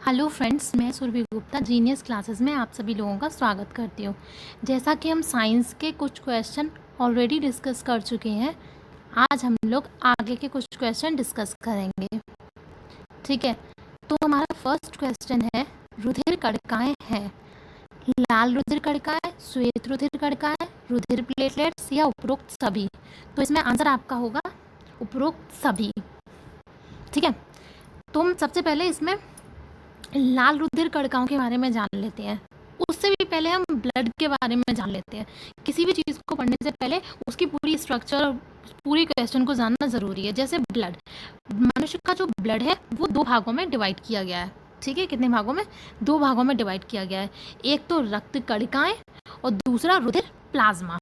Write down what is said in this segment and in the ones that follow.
Hello friends, मैं Surabhi Gupta genius classes में आप सभी लोगों का स्वागत करती हूँ। जैसा कि हम साइंस के कुछ क्वेश्चन ऑलरेडी डिस्कस कर चुके हैं, आज हम लोग आगे के कुछ क्वेश्चन डिस्कस करेंगे। ठीक है, तो हमारा फर्स्ट क्वेश्चन है, रुधिर कणिकाएं हैं। लाल रुधिर कणिकाएं, श्वेत रुधिर कणिकाएं, रुधिर प्लेटलेट्स या उपरोक्त सभी। तो इसमें आंसर आपका होगा उपरोक्त सभी। ठीक है, तो हम सबसे पहले इसमें लाल रुधिर कणिकाओं के बारे में जान लेते हैं। उससे भी पहले हम ब्लड के बारे में जान लेते हैं। किसी भी चीज़ को पढ़ने से पहले उसकी पूरी स्ट्रक्चर और पूरी क्वेश्चन को जानना ज़रूरी है। जैसे ब्लड, मनुष्य का जो ब्लड है वो 2 भागों में डिवाइड किया गया है। ठीक है, कितने भागों में? 2 भागों में डिवाइड किया गया है। एक तो रक्त कणिकाएं और दूसरा रुधिर प्लाज्मा।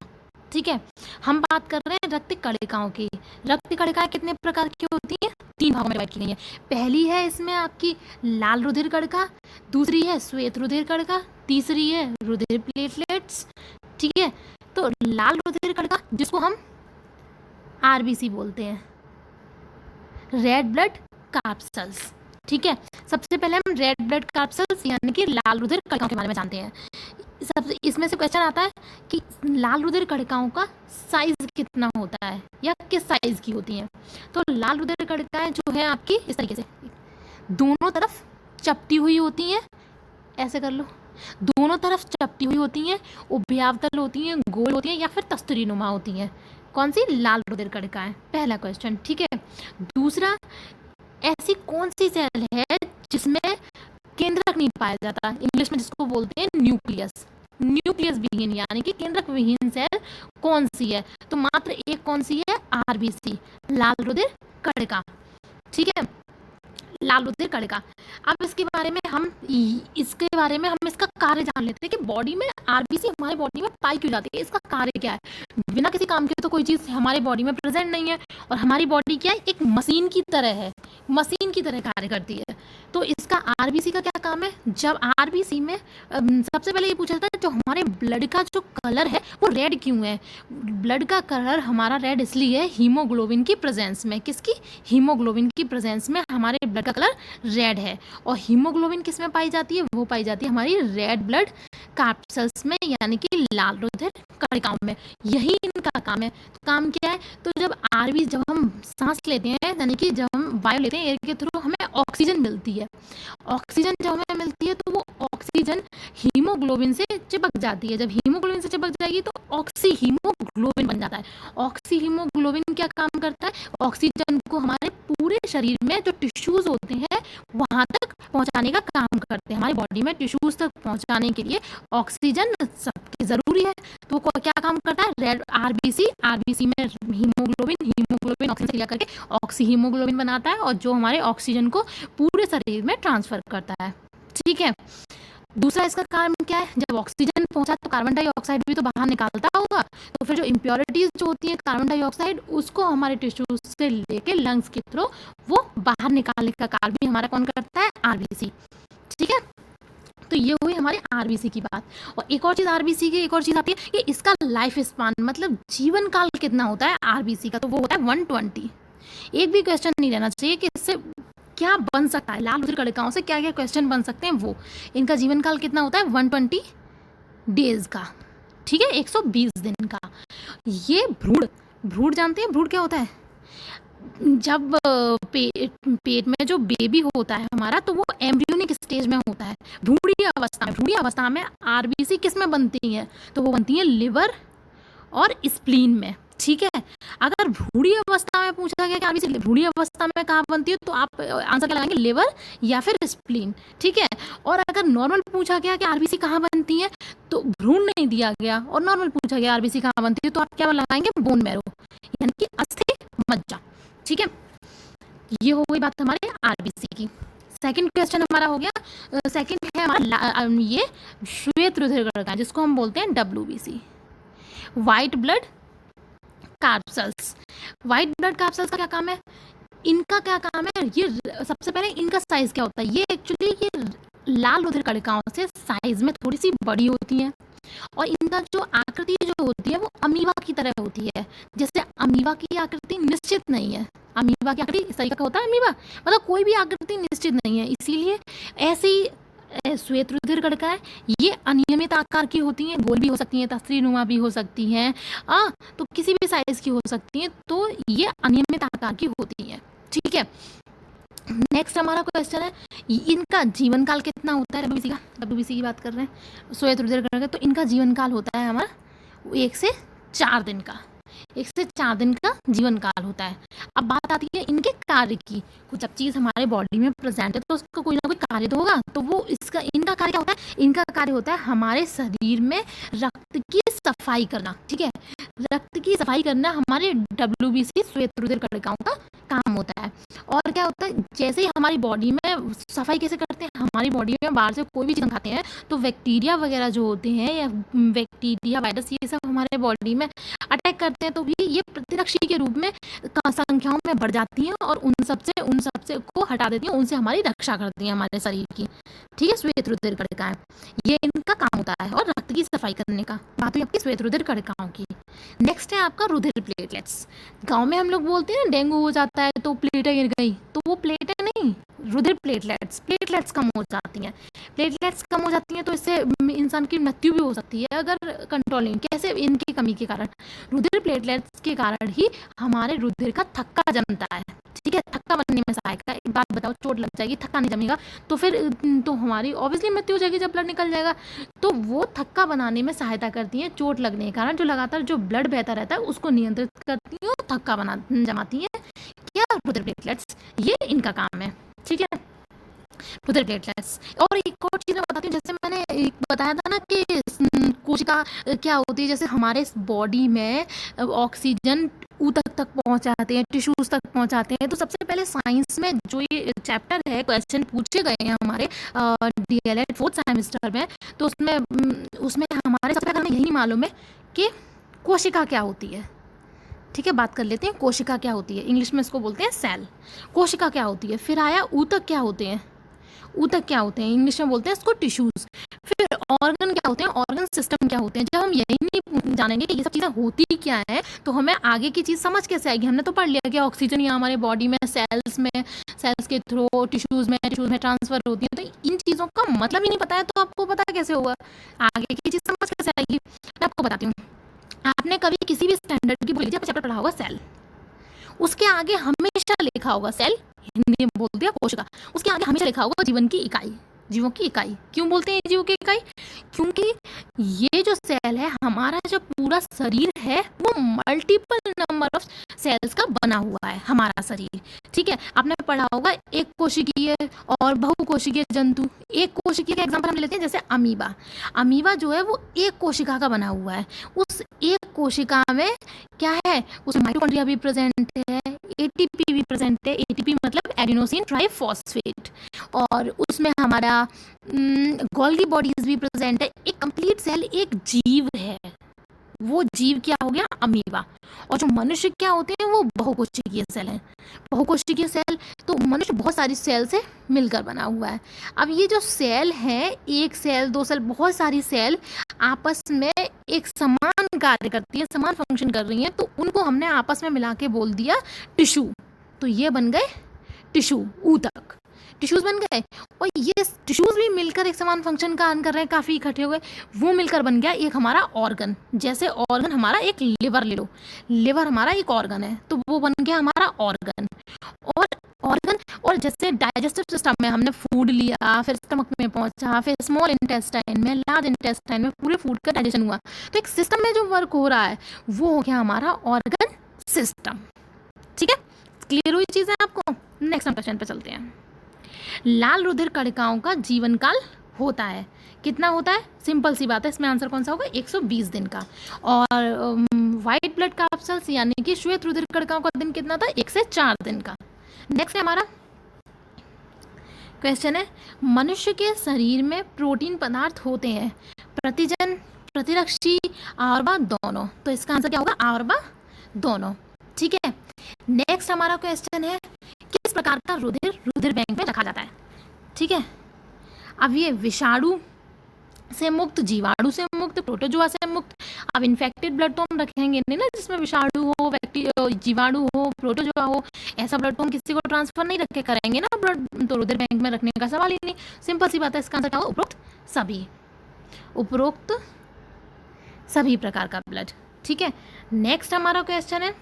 ठीक है, हम बात कर रहे हैं रक्त कणिकाओं की। रक्त कणिकाएं कितने प्रकार की होती हैं? 3 भागों में डिवाइड की गई हैं। पहली है इसमें आपकी लाल रुधिर कणिका, दूसरी है श्वेत रुधिर कणिका, तीसरी है रुधिर प्लेटलेट्स। ठीक है, तो लाल रुधिर कणिका जिसको हम आरबीसी बोलते हैं, रेड ब्लड कार्पसेल्स। ठीक है, सबसे पहले हम रेड ब्लड कार्पसेल्स यानी कि लाल रुधिर कणिकाओं के बारे में जानते हैं। सबसे इसमें से क्वेश्चन आता है कि लाल रुधिर कणिकाओं का साइज कितना होता है या किस साइज की होती हैं। तो लाल रुधिर कणिकाएं जो है आपकी इस तरीके से दोनों तरफ चपटी हुई होती हैं। ऐसे कर लो, दोनों तरफ चपटी हुई होती हैं, उभयावतल होती हैं, गोल होती हैं या फिर तस्तरी नुमा होती हैं। कौन सी? लाल रुधिर कणिकाएं। पहला क्वेश्चन। ठीक है, दूसरा, ऐसी कौन सी सेल है जिसमें केंद्रक नहीं पाया जाता? इंग्लिश में जिसको बोलते हैं न्यूक्लियस। न्यूक्लियस विहीन यानी कि केंद्रक विहीन सेल कौन सी है? तो मात्र एक कौन सी है? आरबीसी, लाल रुधिर कणिका। ठीक है, लाल रुधिर कणिका। अब इसके बारे में हम इसका कार्य जान लेते हैं कि बॉडी में आरबीसी हमारे बॉडी में पाई क्यों जाती है, इसका कार्य क्या है। बिना किसी काम के तो कोई चीज़ हमारे बॉडी में प्रेजेंट नहीं है, और हमारी बॉडी क्या है? एक मशीन की तरह है, मशीन की तरह कार्य करती है। तो इसका आरबीसी का क्या काम है? जब आरबीसी में सबसे पहले ये पूछा जाता है जो हमारे ब्लड का जो कलर है वो रेड क्यों है? ब्लड का कलर हमारा रेड इसलिए है हीमोग्लोबिन की प्रेजेंस में। किसकी? हीमोग्लोबिन की प्रेजेंस में हमारे ब्लड का कलर रेड है। और हीमोग्लोबिन किस में पाई जाती है? वो पाई जाती है हमारी रेड ब्लड कार्पसेल्स में यानी कि लाल रुधिर कणिकाओं में। यही इनका काम है। तो काम क्या है? तो जब हम सांस लेते हैं यानी कि जब हम वायु लेते हैं एयर के थ्रू, हमें ऑक्सीजन मिलती है। ऑक्सीजन जब हमें मिलती है तो वो ऑक्सीजन हीमोग्लोबिन से चिपक जाती है। जब हीमोग्लोबिन से चिपक जाएगी तो ऑक्सी हीमोग्लोबिन बन जाता है। ऑक्सी हीमोग्लोबिन क्या काम करता है? ऑक्सीजन को हमारे पूरे शरीर में जो टिश्यूज होते हैं वहां तक पहुंचाने का काम करते हैं। हमारी बॉडी में टिश्यूज तक पहुंचाने के लिए ऑक्सीजन सबकी जरूरी है। तो वो क्या काम करता है? रेड आरबीसी में हीमोग्लोबिन ऑक्सीजन से क्रिया करके ऑक्सी हीमोग्लोबिन बनाता है और जो हमारे ऑक्सीजन को पूरे शरीर में ट्रांसफर करता है। ठीक है, दूसरा इसका काम क्या है? जब ऑक्सीजन पहुंचा तो कार्बन डाइऑक्साइड भी तो बाहर निकालता होगा। तो फिर जो इम्प्योरिटीज जो होती है कार्बन डाइऑक्साइड, उसको हमारे टिश्यूज से लेके लंग्स के थ्रू वो बाहर निकालने का कार्य भी हमारा कौन करता है? आरबीसी। ठीक है, तो ये हुई हमारे आरबीसी की बात। और एक और चीज़ आरबीसी की एक और चीज़ आती है कि इसका लाइफ स्पान मतलब जीवन काल कितना होता है आरबीसी का? तो वो होता है 120। एक भी क्वेश्चन नहीं रहना चाहिए कि इससे क्या बन सकता है, लाल रुधिर कणिकाओं से क्या क्या क्वेश्चन बन सकते हैं। वो इनका जीवन काल कितना होता है? 120 डेज का। ठीक है, 120 दिन का। ये भ्रूण जानते हैं? भ्रूण क्या होता है? जब पेट में जो बेबी होता है हमारा, तो वो एम्ब्रियोनिक स्टेज में होता है, भ्रूणीय अवस्था में आरबीसी किस में बनती हैं? तो वो बनती हैं लिवर और स्प्लीन में। ठीक है, अगर भ्रूणीय अवस्था में पूछा गया कि आरबीसी भ्रूणीय अवस्था में कहाँ बनती है, तो आप आंसर क्या लगाएंगे? लिवर या फिर स्प्लीन। ठीक है, और अगर नॉर्मल पूछा गया कि आरबीसी कहाँ बनती है, तो भ्रूण नहीं दिया गया और नॉर्मल पूछा गया आरबीसी कहाँ बनती है, तो आप क्या लगाएंगे? बोन मैरो यानी कि अस्थि मज्जा। ठीक है, ये हो गई बात हमारे आरबीसी की। सेकंड क्वेश्चन हमारा हो गया, सेकंड है हमारा ये श्वेत रुधिर कणिका जिसको हम बोलते हैं WBC, white blood corpuscles. White blood corpuscles का क्या काम है? इनका क्या काम है? ये सबसे पहले इनका साइज क्या होता है? ये एक्चुअली ये लाल रुधिर कणिकाओं से साइज में थोड़ी सी बड़ी होती हैं। और इनका जो आकृति जो होती है वो अमीबा की तरह होती है। जैसे अमीबा की आकृति निश्चित नहीं है, अमीबा की आकृति इस तरीके का होता है, अमीबा मतलब कोई भी आकृति निश्चित नहीं है, इसीलिए ऐसे ही श्वेत रुधिर कणिकाएं ये अनियमित आकार की होती हैं, गोल भी हो सकती हैं, तस्वीरनुमा भी हो सकती हैं, तो किसी भी साइज की हो सकती हैं, तो ये अनियमित आकार की होती हैं। ठीक है, नेक्स्ट हमारा क्वेश्चन है, इनका जीवन काल कितना होता है डब्ल्यूबीसी का? डब्ल्यूबीसी की बात कर रहे हैं, श्वेत रुधिर कणिका, तो इनका जीवन काल होता है हमारा 1 से 4 दिन का, 1 से 4 दिन का जीवन काल होता है। अब बात आती है इनके कार्य की, कुछ जब चीज़ हमारे बॉडी में प्रेजेंट है तो उसका कोई ना कोई कार्य तो होगा, तो वो इनका कार्य क्या होता है? इनका कार्य होता है हमारे शरीर में रक्त की सफाई करना। ठीक है, रक्त की सफाई करना हमारे डब्ल्यूबीसी श्वेत रुधिर कणिकाओं का काम होता है। और क्या होता है, जैसे ही हमारी बॉडी में सफाई कैसे करते हैं, हमारी बॉडी में बाहर से कोई भी चीज़ खाते हैं तो बैक्टीरिया वगैरह जो होते हैं या बैक्टीरिया वायरस ये सब हमारे बॉडी में अटैक करते हैं, तो भी ये प्रतिरक्षी के रूप में संख्याओं में बढ़ जाती हैं और उन सबसे को हटा देती हैं, उनसे हमारी रक्षा करती हैं हमारे शरीर की। ठीक है, श्वेत रुधिर कणिकाएं ये इनका काम होता है, और रक्त की सफाई करने का। बात हुई आपकी श्वेत रुधिर कणिकाओं की। नेक्स्ट है आपका रुधिर प्लेटलेट्स। गांव में हम लोग बोलते हैं डेंगू हो जाता है तो प्लेटें गिर गई, तो वो प्लेटें नहीं, रुधिर प्लेटलेट्स कम हो जाती हैं। प्लेटलेट्स कम हो जाती हैं तो इससे इंसान की मृत्यु भी हो सकती है अगर कंट्रोल नहीं। कैसे? इनकी कमी के कारण, रुधिर प्लेटलेट्स के कारण ही हमारे रुधिर का थक्का जमता है। ठीक है, थक्का बनने में सहायक है। एक बात बताओ, चोट लग जाएगी, थक्का नहीं जमेगा तो फिर तो हमारी ऑब्वियसली मृत्यु हो जाएगी जब ब्लड निकल जाएगा। तो वो थक्का बनाने में सहायता करती हैं, चोट लगने के कारण जो लगातार जो ब्लड बहता रहता है उसको नियंत्रित करती हैं और थक्का जमाती हैं। क्या? रुधिर प्लेटलेट्स, ये इनका काम है। ठीक है, रुधिर प्लेटलेट्स। और एक और चीज़ मैं बताती हूँ, जैसे मैंने बताया था ना कि कोशिका क्या होती है, जैसे हमारे बॉडी में ऑक्सीजन ऊतक तक पहुंचाते हैं, टिश्यूज तक पहुंचाते हैं। तो सबसे पहले साइंस में जो ये चैप्टर है, क्वेश्चन पूछे गए हैं हमारे डीएलएड 4th सेमेस्टर में, तो उसमें हमारे सबसे पहले हमें यही मालूम है कि कोशिका क्या होती है। ठीक है, बात कर लेते हैं कोशिका क्या होती है। इंग्लिश में इसको बोलते हैं सेल। कोशिका क्या होती है, फिर आया ऊतक क्या होते हैं, ऊतक क्या होते हैं, इंग्लिश में बोलते हैं इसको टिश्यूज। फिर ऑर्गन क्या होते हैं, ऑर्गन सिस्टम क्या होते हैं। जब हम यही नहीं जानेंगे कि ये सब चीज़ें होती क्या है, तो हमें आगे की चीज़ समझ कैसे आएगी। हमने तो पढ़ लिया कि ऑक्सीजन यहाँ हमारे बॉडी में सेल्स के थ्रू टिश्यूज में ट्रांसफर होती है, तो इन चीज़ों का मतलब ही नहीं पता है तो आपको पता कैसे होगा, आगे की चीज़ समझ कैसे आएगी। मैं आपको बताती हूँ, आपने कभी किसी भी स्टैंडर्ड की बोली चैप्टर पढ़ा होगा सेल, उसके आगे हमेशा लिखा होगा सेल, हिंदी में बोल दिया कोशिका, उसके आगे हमेशा लिखा होगा जीवन की इकाई, जीवों की इकाई। क्यों बोलते हैं जीवों की इकाई? क्योंकि ये जो सेल है, हमारा जो पूरा शरीर है वो मल्टीपल नंबर ऑफ सेल्स का बना हुआ है हमारा शरीर। ठीक है, आपने पढ़ा होगा एक कोशिकीय और बहुकोशिकीय जंतु। एक कोशिकीय का एग्जांपल हम लेते हैं, जैसे अमीबा। अमीबा जो है वो एक कोशिका का बना हुआ है। उस एक कोशिका में क्या है, उसमें माइटोकॉन्ड्रिया भी प्रेजेंट है, एटीपी भी प्रेजेंट है। एटीपी मतलब एडिनोसिन ट्राइफॉस्फेट, और उसमें हमारा गोल्गी बॉडीज भी प्रेजेंट है। एक कंप्लीट सेल एक जीव है, वो जीव क्या हो गया, अमीबा। और जो मनुष्य क्या होते हैं, वो बहुकोशिकीय सेल हैं। बहुकोशिकीय सेल, तो मनुष्य बहुत सारी सेल से मिलकर बना हुआ है। अब ये जो सेल है, एक सेल, दो सेल, बहुत सारी सेल आपस में एक समान कार्य करती है, समान फंक्शन कर रही हैं, तो उनको हमने आपस में मिला के बोल दिया टिश्यू। तो ये बन गए टिश्यू, ऊतक, टिश्यूज बन गए। और ये टिश्यूज भी मिलकर एक समान फंक्शन का कर रहे हैं, काफ़ी इकट्ठे हो गए, वो मिलकर बन गया एक हमारा ऑर्गन। जैसे ऑर्गन हमारा एक लिवर ले लो, लिवर हमारा एक ऑर्गन है, तो वो बन गया हमारा ऑर्गन। और ऑर्गन, और जैसे डाइजेस्टिव सिस्टम में हमने फूड लिया, फिर स्टमक में पहुंचा, फिर स्मॉल इंटेस्टाइन में, लार्ज इंटेस्टाइन में, पूरे फूड का डाइजेशन हुआ, तो एक सिस्टम में जो वर्क हो रहा है वो हो गया हमारा ऑर्गन सिस्टम। ठीक है, क्लियर हुई चीज़ है आपको? नेक्स्ट हम क्वेश्चन पे चलते हैं। लाल रुधिर कणिकाओं का जीवन काल होता है, कितना होता है? सिंपल सी बात है, इसमें आंसर कौन सा होगा, 120 दिन का। और वाइट ब्लड कैप्सूल्स यानी कि श्वेत रुधिर कणिकाओं का दिन कितना था, 1 से 4 दिन का। नेक्स्ट है हमारा क्वेश्चन है, मनुष्य के शरीर में प्रोटीन पदार्थ होते हैं, प्रतिजन, प्रतिरक्षी, आवर्बा दोनों। तो इसका आंसर क्या होगा, आवर्बा दोनों। ठीक है, नेक्स्ट हमारा क्वेश्चन है, किस प्रकार का रुधिर रुधिर बैंक में रखा जाता है। ठीक है, अब ये विषाणु से मुक्त, जीवाणु से मुक्त, प्रोटोजोआ से मुक्त। अब इन्फेक्टेड ब्लड तो हम रखेंगे नहीं ना, जिसमें विषाणु हो, बैक्टीरिया, जीवाणु हो, प्रोटोजोआ हो, ऐसा ब्लड तो हम किसी को ट्रांसफर नहीं रखे करेंगे ना ब्लड, तो रुधिर बैंक में रखने का सवाल ही नहीं। सिंपल सी बात है, इसका आंसर क्या होगा? उपरोक्त सभी, उपरोक्त सभी प्रकार का ब्लड। ठीक है, नेक्स्ट हमारा क्वेश्चन है,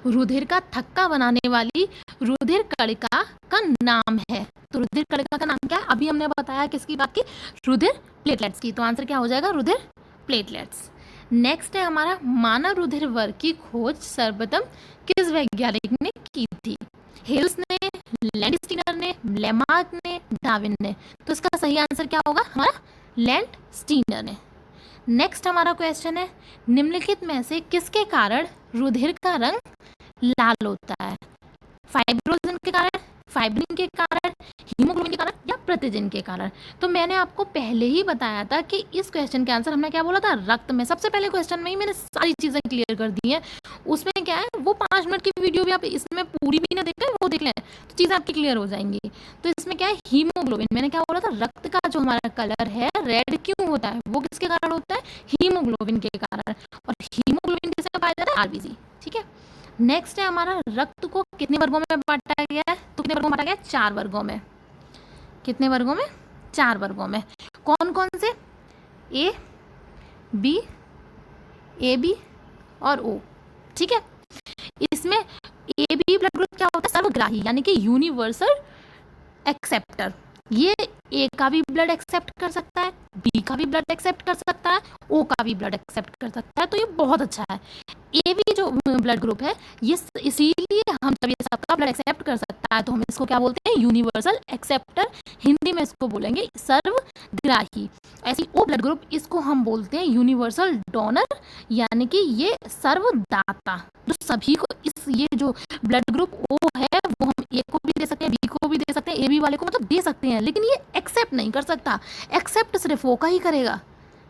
रुधिर का थक्का बनाने वाली रुधिर कणिका का नाम है। तो रुधिर कणिका का नाम क्या है? अभी हमने बताया किसकी बात की? रुधिर प्लेटलेट्स की। तो आंसर क्या हो जाएगा? रुधिर प्लेटलेट्स। नेक्स्ट है हमारा, मानव रुधिर वर्ग की खोज सर्वप्रथम किस वैज्ञानिक ने की थी? हेल्स ने, लैंडस्टीनर ने, लेमार्क ने, डार्विन ने। तो इसका सही आंसर क्या होगा हमारा? लैंडस्टीनर ने। नेक्स्ट हमारा क्वेश्चन है, निम्नलिखित में से किसके कारण रुधिर का रंग लाल होता है? फाइब्रोजन के कारण, फाइब्रिन के कारण, हीमोग्लोबिन के कारण या प्रतिजन के कारण? तो मैंने आपको पहले ही बताया था कि इस क्वेश्चन के आंसर हमने क्या बोला था? रक्त में। सबसे पहले क्वेश्चन में ही मैंने सारी चीजें क्लियर कर दी हैं। उसमें क्या है, वो 5 मिनट की वीडियो भी आप इसमें पूरी भी ना देखें, वो देख लें तो चीजें आपकी क्लियर हो जाएंगी। तो इसमें क्या है? हीमोग्लोबिन। मैंने क्या बोला था? रक्त का जो हमारा कलर है रेड क्यों होता है? वो किसके कारण होता है? हीमोग्लोबिन के कारण। और हीमोग्लोबिन किसमें पाया जाता है? आरबीसी। ठीक है, नेक्स्ट है हमारा, रक्त को कितने वर्गों में बांटा गया है? तो कितने वर्गों में बांटा गया है? 4 वर्गों में। कितने वर्गों में? 4 वर्गों में। कौन कौन से? ए बी और ओ। ठीक है, इसमें ए बी ब्लड ग्रुप क्या होता है? सर्वग्राही, यानी कि यूनिवर्सल एक्सेप्टर। ये ए का भी ब्लड एक्सेप्ट कर सकता है, बी का भी ब्लड एक्सेप्ट कर सकता है, ओ का भी ब्लड एक्सेप्ट कर सकता है। तो ये बहुत अच्छा है। ए बी जो ब्लड ग्रुप है, ये इसीलिए हम जब ये सबका ब्लड एक्सेप्ट कर सकता है तो हम इसको क्या बोलते हैं? Universal acceptor. हिंदी में इसको बोलेंगे सर्वग्राही। ऐसी ओ ब्लड ग्रुप, इसको हम बोलते हैं यूनिवर्सल डोनर, यानी कि ये सर्वदाता, जो सभी को ये जो ब्लड ग्रुप ओ है वो हम ए को भी दे सकते हैं, बी को भी दे सकते हैं, ए बी वाले को मतलब दे सकते हैं, लेकिन ये एक्सेप्ट नहीं कर सकता। एक्सेप्ट सिर्फ ओ का ही करेगा।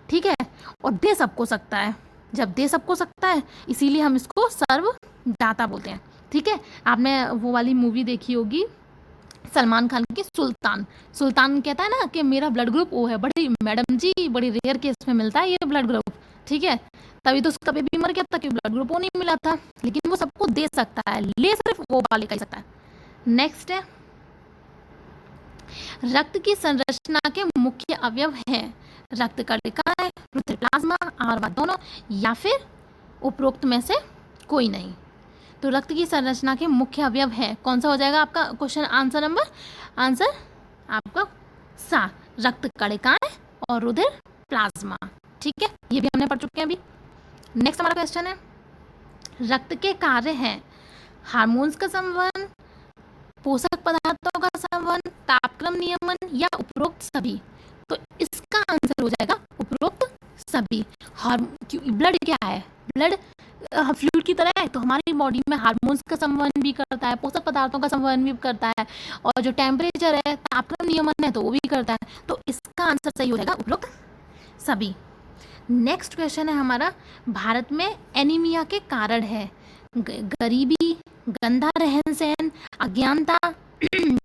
ठीक है, और दे सबको सकता है। जब दे सबको सकता है इसीलिए हम इसको सर्वदाता बोलते हैं। ठीक है, आपने वो वाली मूवी देखी होगी सलमान खान की, सुल्तान। सुल्तान कहता है ना कि मेरा ब्लड ग्रुप ओ है। बड़ी मैडम जी, बड़ी रेयर केस में मिलता है ये ब्लड ग्रुप। ठीक है, तभी तो उसका बेबी मर गया था कि ब्लड ग्रुप ओ नहीं मिला था, लेकिन वो सबको दे सकता है, ले सिर्फ वो वाले का ही सकता है। नेक्स्ट है, रक्त की संरचना के मुख्य अवयव हैं रक्त कणिकाएं, रुधिर प्लाज्मा, आहार दोनों, या फिर उपरोक्त में से कोई नहीं। तो रक्त की संरचना के मुख्य अवयव है, कौन सा हो जाएगा आपका क्वेश्चन आंसर नंबर? आंसर आपका सा, रक्त कणिकाएं और रुधिर प्लाज्मा। ठीक है, ये भी हमने पढ़ चुके हैं अभी। नेक्स्ट हमारा क्वेश्चन है, रक्त के कार्य हैं हार्मोन्स का संवहन, पोषक पदार्थों का संवहन, तापक्रम नियमन या उपरोक्त सभी? तो इसका आंसर हो जाएगा उपरोक्त सभी। ब्लड क्या है? ब्लड फ्लूइड की तरह है, तो हमारी बॉडी में हार्मोन्स का संवहन भी करता है, पोषक पदार्थों का संवहन भी करता है, और जो टेम्परेचर है, तापक्रम नियमन है, तो वो भी करता है। तो इसका आंसर सही हो जाएगा उपरोक्त सभी। नेक्स्ट क्वेश्चन है हमारा, भारत में एनीमिया के कारण है गरीबी, गंदा रहन सहन, अज्ञानता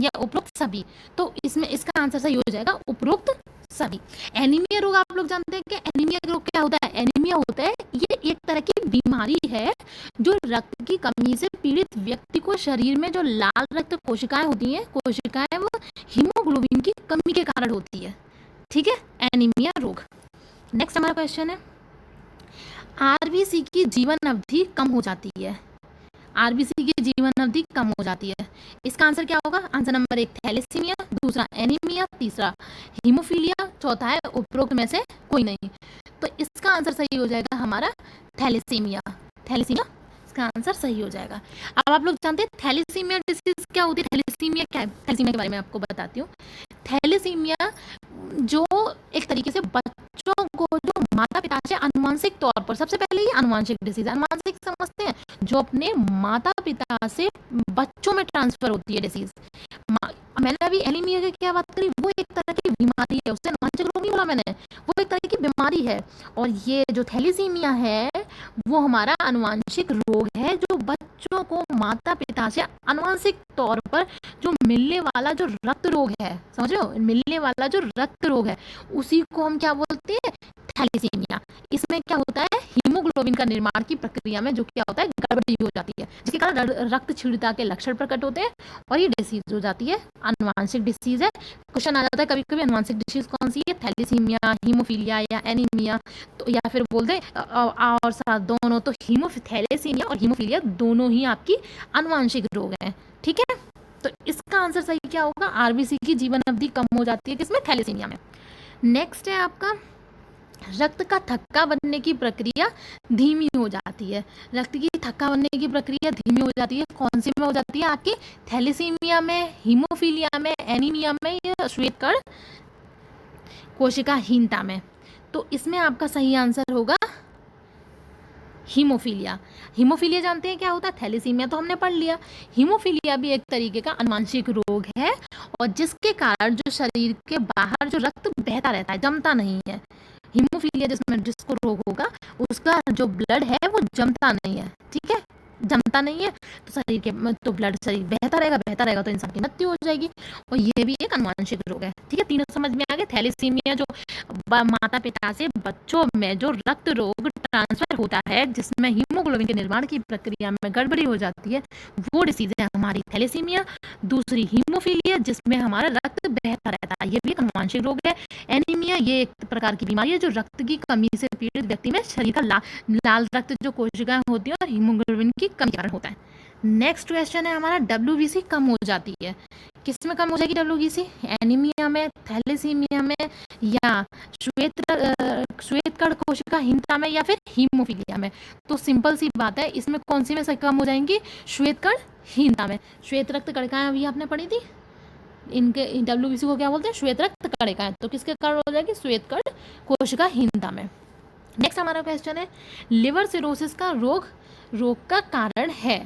या उपरोक्त सभी? तो इसमें इसका आंसर सही हो जाएगा उपरोक्त सभी। एनीमिया रोग आप लोग जानते हैं कि एनीमिया रोग क्या होता है? एनीमिया होता है, ये एक तरह की बीमारी है जो रक्त की कमी से पीड़ित व्यक्ति को शरीर में जो लाल रक्त कोशिकाएं होती हैं, कोशिकाएं वो हीमोग्लोबिन की कमी के कारण होती है। ठीक है, एनीमिया रोग। नेक्स्ट हमारा क्वेश्चन है, आरबीसी की जीवन अवधि कम हो जाती है। आरबीसी की जीवन अवधि कम हो जाती है, इसका आंसर क्या होगा? आंसर नंबर 1 थैलेसीमिया, दूसरा एनीमिया, तीसरा हीमोफीलिया, चौथा है उपरोक्त में से कोई नहीं। तो इसका आंसर सही हो जाएगा हमारा थैलेसीमिया। थैलेसीमिया इसका आंसर सही हो जाएगा। अब आप लोग जानते हैं थैलेसीमिया डिसीज क्या होती है? थैलेसीमिया क्या है? थैलेसीमिया के बारे में आपको बताती हूँ। थैलेसीमिया जो एक तरीके से बच्चों को जो माता पिता से अनुवांशिक तौर पर, सबसे पहले ये अनुवांशिक डिसीज, अनुवांशिक समझते हैं, जो अपने माता पिता से बच्चों में ट्रांसफर होती है डिसीज। मैंने अभी एनीमिया की क्या बात करी, वो एक तरह की बीमारी है, उससे अनुवांशिक रोग नहीं बोला मैंने, वो एक तरह की बीमारी है। और ये जो थैलेसीमिया है वो हमारा अनुवांशिक रोग है जो बच्चों को माता पिता से अनुवांशिक तौर पर जो मिलने वाला जो रक्त रोग है, समझ रहे हो, मिलने वाला जो रक्त रोग है उसी को हम क्या बोलते हैं, थैलेसीमिया। इसमें क्या होता है, हीमोग्लोबिन का निर्माण की प्रक्रिया में जो क्या होता है, गड़बड़ी हो जाती है, जिसके कारण रक्त क्षीणता के लक्षण प्रकट होते हैं और ये डिसीज हो जाती है, अनुवांशिक डिसीज है। क्वेश्चन आ जाता है कभी कभी, अनुवांशिक डिसीज कौन सी है, थैलेसीमिया, हीमोफीलिया या एनीमिया, तो या फिर बोल दे और साथ दोनों, तो थैलेसीमिया और हीमोफीलिया दोनों ही आपकी अनुवांशिक रोग हैं। ठीक है, तो इसका आंसर सही क्या होगा, आरबीसी की जीवन अवधि कम हो जाती है किसमें, थैलेसीमिया में। नेक्स्ट है आपका, रक्त का थक्का बनने की प्रक्रिया धीमी हो जाती है। रक्त की थक्का बनने की प्रक्रिया धीमी हो जाती है, कौन सी में हो जाती है, आपकी थैलेसीमिया में, हीमोफीलिया में, एनीमिया में या श्वेतकण कोशिकाहीनता में। तो इसमें आपका सही आंसर होगा हीमोफीलिया। हीमोफीलिया जानते हैं क्या होता है, थैलेसीमिया तो हमने पढ़ लिया, हीमोफीलिया भी एक तरीके का अनुवांशिक रोग है और जिसके कारण जो शरीर के बाहर जो रक्त बहता रहता है, जमता नहीं है। हीमोफीलिया जिसको रोग होगा उसका जो ब्लड है वो जमता नहीं है, ठीक है, जमता नहीं है, तो शरीर के तो ब्लड शरीर बहता रहेगा तो इंसान की मृत्यु हो जाएगी, और ये भी एक अनुवांशिक रोग है। ठीक है, तीनों समझ में आ गए। थैलेसीमिया जो माता पिता से बच्चों में जो रक्त रोग ट्रांसफर होता है जिसमें हीमोग्लोबिन के निर्माण की प्रक्रिया में गड़बड़ी हो जाती है, वो डिसीज है हमारी थैलेसीमिया। दूसरी हीमोफीलिया जिसमें हमारा रक्त बहता रहता है, ये भी एक अनुवांशिक रोग है। एनीमिया ये एक प्रकार की बीमारी है जो रक्त की कमी से पीड़ित व्यक्ति में शरीर का लाल रक्त जो कोशिकाएं होती है और हीमोग्लोबिन की कमी कारण होता है। नेक्स्ट क्वेश्चन है हमारा, डब्ल्यूबीसी कम हो जाती है, किस में कम हो जाएगी डब्ल्यूबीसी, एनीमिया में, थैलेसीमिया में या श्वेतकण कोशिकाहीनता में या फिर हीमोफीलिया में। तो सिंपल सी बात है, इसमें कौन सी में से कम हो जाएंगी, श्वेतकणहीनता में। श्वेत रक्त कणिकाएं अभी आपने पढ़ी थी, इनके डब्ल्यूबीसी को क्या बोलते हैं, श्वेत रक्त कणिकाएं, तो किसके कारण हो जाएगी, श्वेतकण कोशिकाहीनता में। नेक्स्ट हमारा क्वेश्चन है, लिवर सिरोसिस का रोग का कारण है,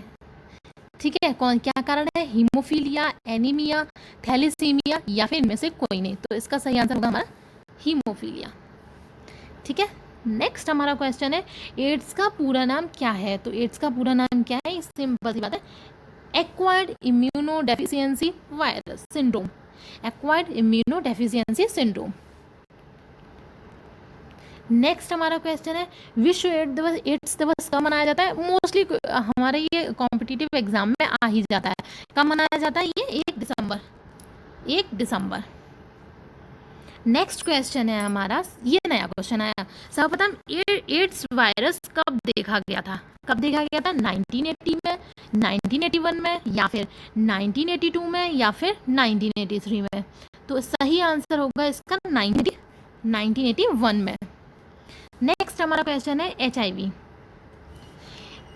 ठीक है, कौन क्या कारण है, हीमोफीलिया, एनीमिया, थैलेसीमिया या फिर इनमें से कोई नहीं। तो इसका सही आंसर होगा हमारा हीमोफीलिया। ठीक है, नेक्स्ट हमारा क्वेश्चन है, एड्स का पूरा नाम क्या है। तो एड्स का पूरा नाम क्या है, सिंपल सी बात है, acquired immunodeficiency virus syndrome, acquired immunodeficiency syndrome. Next हमारा क्वेश्चन है, विश्व एड्स दिवस कब मनाया जाता है। मोस्टली हमारे ये कॉम्पिटिटिव एग्जाम में आ ही जाता है, कब मनाया जाता है, ये 1 दिसंबर। नेक्स्ट क्वेश्चन है हमारा, ये नया क्वेश्चन आया, सर्वप्रथम एड्स वायरस कब देखा गया था, 1980 में, 1981 में या फिर 1982 में या फिर 1983 में। तो सही आंसर होगा इसका 1981 में। नेक्स्ट हमारा क्वेश्चन है,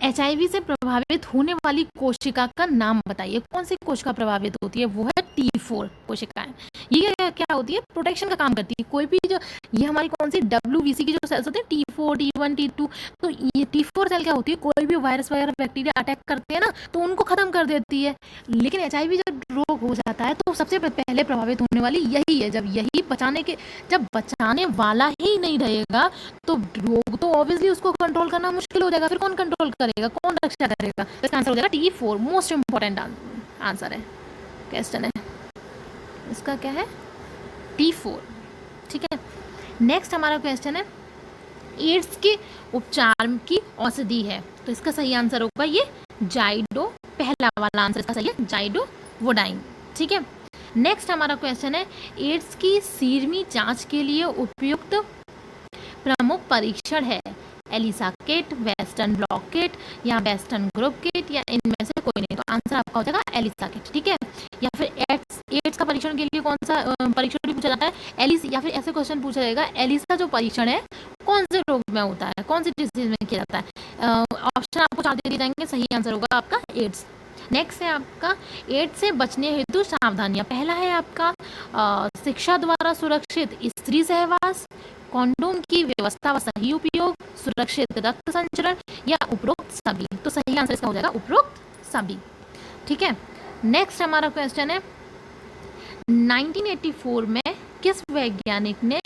एचआईवी से प्रभावित होने वाली कोशिका का नाम बताइए, कौन सी कोशिका प्रभावित होती है, वो है T4 कोशिकाएं। ये क्या होती है, प्रोटेक्शन का काम करती है। कोई भी जो ये हमारी कौन सी डब्ल्यूबीसी की जो सेल्स होते हैं T4, T1, T2, तो ये T4 सेल क्या होती है, कोई भी वायरस वगैरह बैक्टीरिया अटैक करते हैं ना तो उनको खत्म कर देती है। लेकिन एचआईवी जब रोग हो जाता है तो सबसे पहले प्रभावित होने वाली यही है। जब बचाने वाला ही नहीं रहेगा तो रोग तो ऑब्वियसली उसको कंट्रोल करना मुश्किल हो जाएगा, फिर कौन कंट्रोल करेगा, कौन रक्षा करेगा। तो इसका आंसर हो जाएगा T4, मोस्ट इंपॉर्टेंट आंसर है, क्वेश्चन है इसका क्या है, T4। ठीक है, नेक्स्ट हमारा क्वेश्चन है, एड्स के उपचार की औषधि है, तो इसका सही आंसर होगा ये जाइडो, पहला वाला आंसर इसका सही है, जाइडोवोडाइन। ठीक है, नेक्स्ट हमारा क्वेश्चन है, एड्स की सीरमी जांच के लिए उपयुक्त प्रमुख परीक्षण है, ELISA kit, western block kit या वेस्टर्न ग्रुप किट या इनमें से कोई नहीं। तो आंसर आपका हो जाएगा एलिसा किट। ठीक है, या फिर एड्स का परीक्षण के लिए कौन सा परीक्षण भी पूछा जाता है, एलिस, या फिर ऐसे क्वेश्चन पूछा जाएगा, एलिसा जो परीक्षण है कौन से रोग में होता है, कौन सी डिजीज में किया जाता है। ऑप्शन आपको 4 दे दिए जाएंगे, सही आंसर होगा आपका एड्स। नेक्स्ट है आपका, एड्स से बचने हेतु सावधानियां। पहला है आपका शिक्षा द्वारा सुरक्षित स्त्री सहवास, कॉन्डोम की व्यवस्था व सही उपयोग, सुरक्षित रक्त संचरण या उपरोक्त सभी। तो सही आंसर इसका हो जाएगा उपरोक्त सभी। ठीक है, नेक्स्ट हमारा क्वेश्चन है, 1984 में किस वैज्ञानिक ने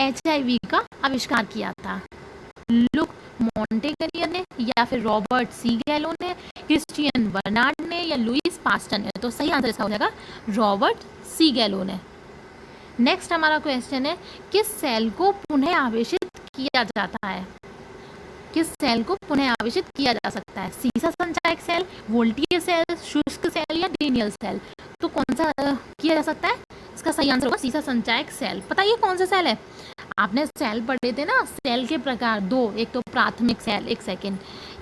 HIV का आविष्कार किया था। मॉन्टेगरियर ने या फिर रॉबर्ट सी गैलो ने, क्रिस्टियन बर्नार्ड ने या लुइस पास्टर ने? तो सही आंसर इसका हो जाएगा रॉबर्ट सी गैलो ने। नेक्स्ट हमारा क्वेश्चन है, किस सेल को पुनः आवेशित किया जाता है? किस सेल को पुनः आवेशित किया जा सकता है? सीसा संचायक सेल, वोल्टीय सेल, शुष्क सेल या डेनियल सेल? तो कौन सा किया जा सकता है? इसका सही आंसर होगा सीसा संचायक सेल। पता ये कौन सा सेल है? आपने सेल पढ़े थे ना, सेल के प्रकार दो, एक तो प्राथमिक सेल, एक सेकेंड,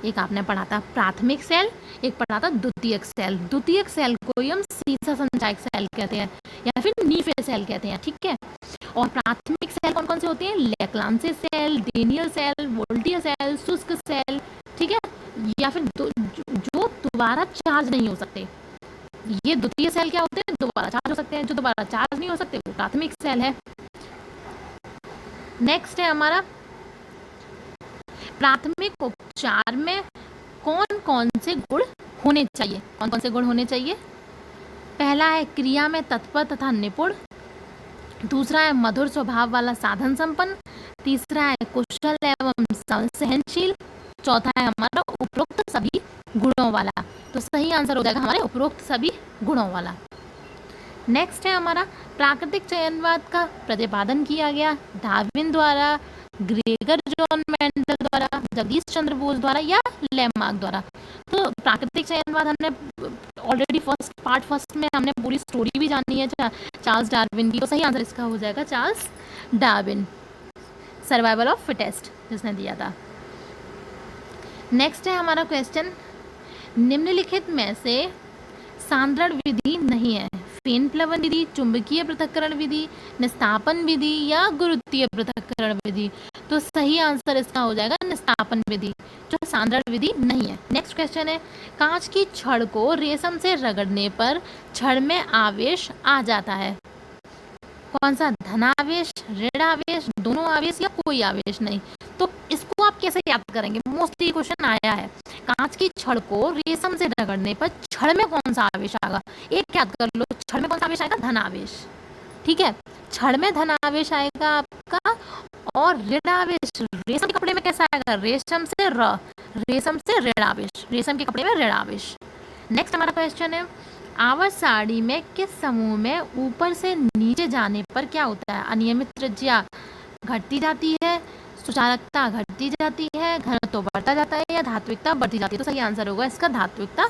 एक आपने पढ़ा था प्राथमिक सेल, एक पढ़ा था द्वितीयक सेल। द्वितीयक सेल को ही हम सीसा संचायक सेल कहते हैं या फिर नीफे सेल कहते हैं, ठीक है। और प्राथमिक सेल कौन कौन से होते हैं? लेक्लांसे सेल, डेनियल सेल, वोल्टीय सेल, शुष्क सेल, ठीक है, या फिर जो दोबारा चार्ज नहीं हो सकते। ये द्वितीय सेल क्या होते हैं? दोबारा चार्ज हो सकते हैं। जो दोबारा चार्ज नहीं हो सकते वो प्राथमिक सेल है। नेक्स्ट है हमारा, प्राथमिक उपचार में कौन कौन से गुण होने चाहिए? कौन कौन से गुण होने चाहिए? पहला है क्रिया में तत्पर तथा निपुण, दूसरा है मधुर स्वभाव वाला साधन संपन्न, तीसरा है कुशल एवं सहनशील, चौथा है हमारा उपरोक्त सभी गुणों वाला। तो सही आंसर हो जाएगा हमारे उपरोक्त सभी गुणों वाला। नेक्स्ट है हमारा, प्राकृतिक चयनवाद का प्रतिपादन किया गया डार्विन द्वारा, ग्रेगर जॉन मेंडल द्वारा, जगदीश चंद्र बोस द्वारा या लैमार्क द्वारा? तो प्राकृतिक चयनवाद हमने ऑलरेडी फर्स्ट में हमने पूरी स्टोरी भी जानी है चार्ल्स डार्विन की। तो सही आंसर इसका हो जाएगा Charles Darwin, survival of fittest जिसने दिया था। नेक्स्ट है हमारा क्वेश्चन, निम्नलिखित में से सांद्रण विधि नहीं है? फेन प्लवन विधि, चुंबकीय पृथक्करण विधि, निस्तापन विधि या गुरुत्वीय पृथक्करण विधि? तो सही आंसर इसका हो जाएगा निस्तापन विधि, जो सांद्रण विधि नहीं है। नेक्स्ट क्वेश्चन है, कांच की छड़ को रेशम से रगड़ने पर छड़ में आवेश आ जाता है? कौन सा? धनावेश, ऋण आवेश, दोनों आवेश या कोई आवेश नहीं? तो इसको आप कैसे याद करेंगे? मोस्टली क्वेश्चन आया है, कांच की छड़ को रेशम से रगड़ने पर छड़ में कौन सा आवेश आएगा? एक याद कर लो, छड़ में कौन सा आवेश आएगा? धनावेश, ठीक है, छड़ में धनावेश आएगा आपका। और ऋण आवेश रेशम के कपड़े में कैसा आएगा? रेशम से ऋण आवेश, रेशम के कपड़े में ऋण आवेश। नेक्स्ट हमारा क्वेश्चन है, आवर्त सारणी में किस समूह में ऊपर से नीचे जाने पर क्या होता है? अनियमित त्रिज्या घटती जाती है, सुचालकता घटती जाती है, घनत्व बढ़ता जाता है या धात्विकता बढ़ती जाती है? तो सही आंसर होगा इसका धात्विकता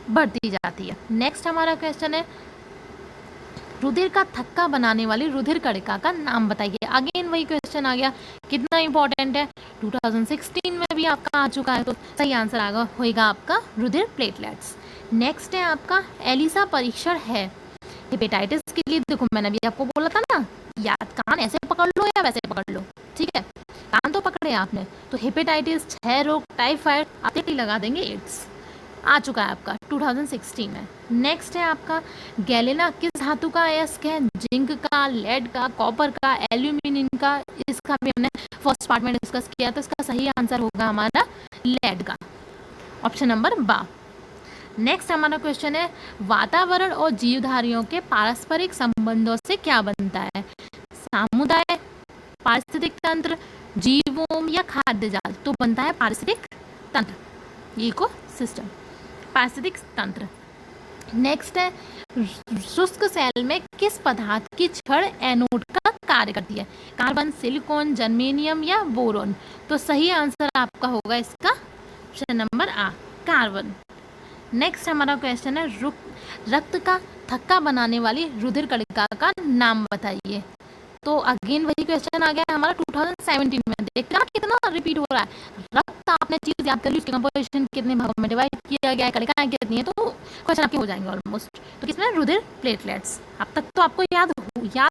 बढ़ती जाती है। नेक्स्ट हमारा क्वेश्चन है, रुधिर का थक्का बनाने वाली रुधिर कणिका का नाम बताइए। अगेन वही क्वेश्चन आ गया, कितना इंपॉर्टेंट है, 2016 में भी आपका आ चुका है। तो सही आंसर होगा आपका रुधिर प्लेटलेट्स। नेक्स्ट है आपका, एलिसा परीक्षण है हेपेटाइटिस के लिए। देखो मैंने भी आपको बोला था ना, याद कान ऐसे पकड़ लो या वैसे पकड़ लो, ठीक है, कान तो पकड़े आपने। तो हेपेटाइटिस, क्षय रोग, टाइफाइड, आप लगा देंगे एड्स, आ चुका है आपका 2016 में। नेक्स्ट है आपका, गैलेना किस धातु का अयस्क है? जिंक का, लेड का, कॉपर का, एल्यूमिनियम का? इसका भी हमने फर्स्ट पार्ट में डिस्कस किया, तो इसका सही आंसर होगा हमारा लेड का, ऑप्शन नंबर बा। नेक्स्ट हमारा क्वेश्चन है, वातावरण और जीवधारियों के पारस्परिक संबंधों से क्या बनता है? समुदाय, पारिस्थितिक तंत्र, जीवोम या खाद्य जाल? तो बनता है पारिस्थितिक तंत्र, इको सिस्टम, पारिस्थितिक तंत्र। नेक्स्ट है, शुष्क सेल में किस पदार्थ की छड़ एनोड का कार्य करती है? कार्बन, सिलिकॉन, जर्मेनियम या बोरोन? तो सही आंसर आपका होगा इसका ऑप्शन नंबर आ, कार्बन। नेक्स्ट हमारा क्वेश्चन है, रक्त का थक्का बनाने वाली रुधिर कणिका का नाम बताइए। तो अगेन वही क्वेश्चन आ गया हमारा 2017 में। देखते हैं कितना रिपीट हो रहा है। रक्त आपने चीज याद कर ली, उसकी कंपोजिशन कितने भागों में डिवाइड किया गया है, कणिकाएं कितनी है, तो क्वेश्चन आपके हो जाएंगे ऑलमोस्ट। तो किसमें? रुधिर प्लेटलेट्स। अब तक तो आपको याद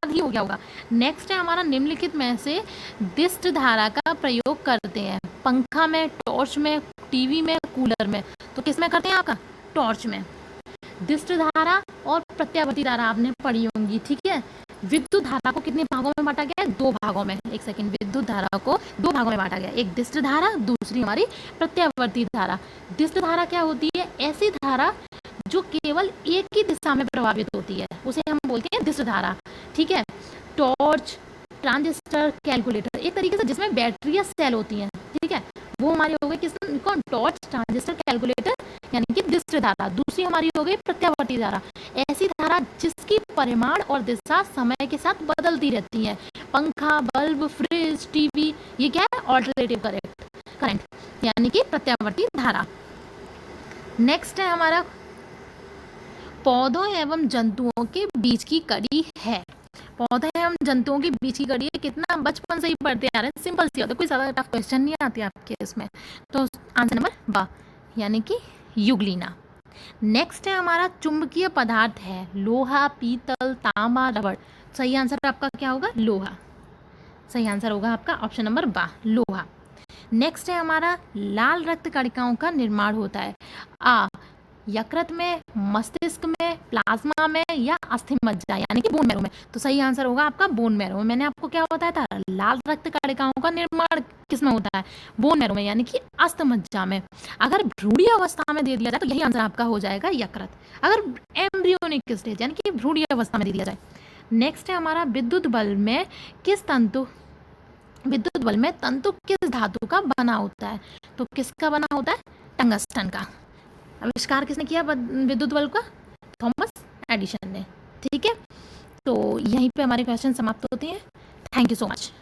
ही हो गया होगा। नेक्स्ट है हमारा, निम्नलिखित में से दिष्ट धारा का प्रयोग करते हैं? पंखा में, टॉर्च में, टीवी में, कूलर में? तो किस में करते हैं आपका? टॉर्च में। दिष्ट धारा और प्रत्यावर्ती धारा आपने पढ़ी होंगी, ठीक है। विद्युत धारा को कितने भागों में बांटा गया है? 2 भागों में। एक सेकंड, विद्युत धारा को 2 भागों में बांटा गया, एक दिष्ट धारा, दूसरी हमारी प्रत्यावर्ती धारा। दिष्ट धारा क्या होती है? ऐसी धारा जो केवल एक ही दिशा में प्रभावित होती है, उसे हम बोलते हैं दिष्ट धारा, ठीक है। टॉर्च, ट्रांजिस्टर, कैलकुलेटर, एक तरीके से जिसमें बैटरी या सेल होती हैं, ठीक है, वो हमारी हो गई किस कौन, टॉर्च ट्रांजिस्टर कैलकुलेटर यानी कि दृष्टि धारा। दूसरी हमारी हो गई प्रत्यावर्ती धारा, ऐसी धारा जिसकी परिमाण और दिशा समय के साथ बदलती रहती है। पंखा, बल्ब, फ्रिज, टीवी, ये क्या है, ऑल्टरनेटिव करंट यानी कि प्रत्यावर्ती धारा। नेक्स्ट है हमारा पौधों एवं जंतुओं के बीच की कड़ी है। पौधे एवं जंतुओं के बीच की कड़ी है, कितना बचपन से ही पढ़ते आ रहे हैं, सिंपल सी होता है, कोई ज़्यादा टफ क्वेश्चन नहीं आती आपके इसमें। तो आंसर नंबर बा यानी कि युगलीना। नेक्स्ट है हमारा चुंबकीय पदार्थ है लोहा, पीतल, तांबा, रबड़। सही आंसर आपका क्या होगा, लोहा। सही आंसर होगा आपका ऑप्शन नंबर बा, लोहा। नेक्स्ट है हमारा लाल रक्त कणिकाओं का निर्माण होता है आ यकृत में, मस्तिष्क में, प्लाज्मा में या अस्थि मज्जा यानी कि बोन मैरो में। तो सही आंसर होगा आपका बोन मैरो में। मैंने आपको क्या बताया था, लाल रक्त कणिकाओं का निर्माण किस में होता है, बोन मैरो में यानी कि अस्थि मज्जा में। अगर भ्रूणीय अवस्था में दे दिया जाए तो यही आंसर आपका हो जाएगा यकृत, अगर एम्ब्रियोनिक स्टेज यानी कि भ्रूणीय अवस्था में दे दिया जाए। नेक्स्ट है हमारा विद्युत बल में तंतु किस धातु का बना होता है। तो किसका बना होता है, टंगस्टन का। आविष्कार किसने किया विद्युत बल्ब का, थॉमस एडिसन ने। ठीक है, तो यहीं पे हमारे क्वेश्चन समाप्त होते हैं। Thank you so much.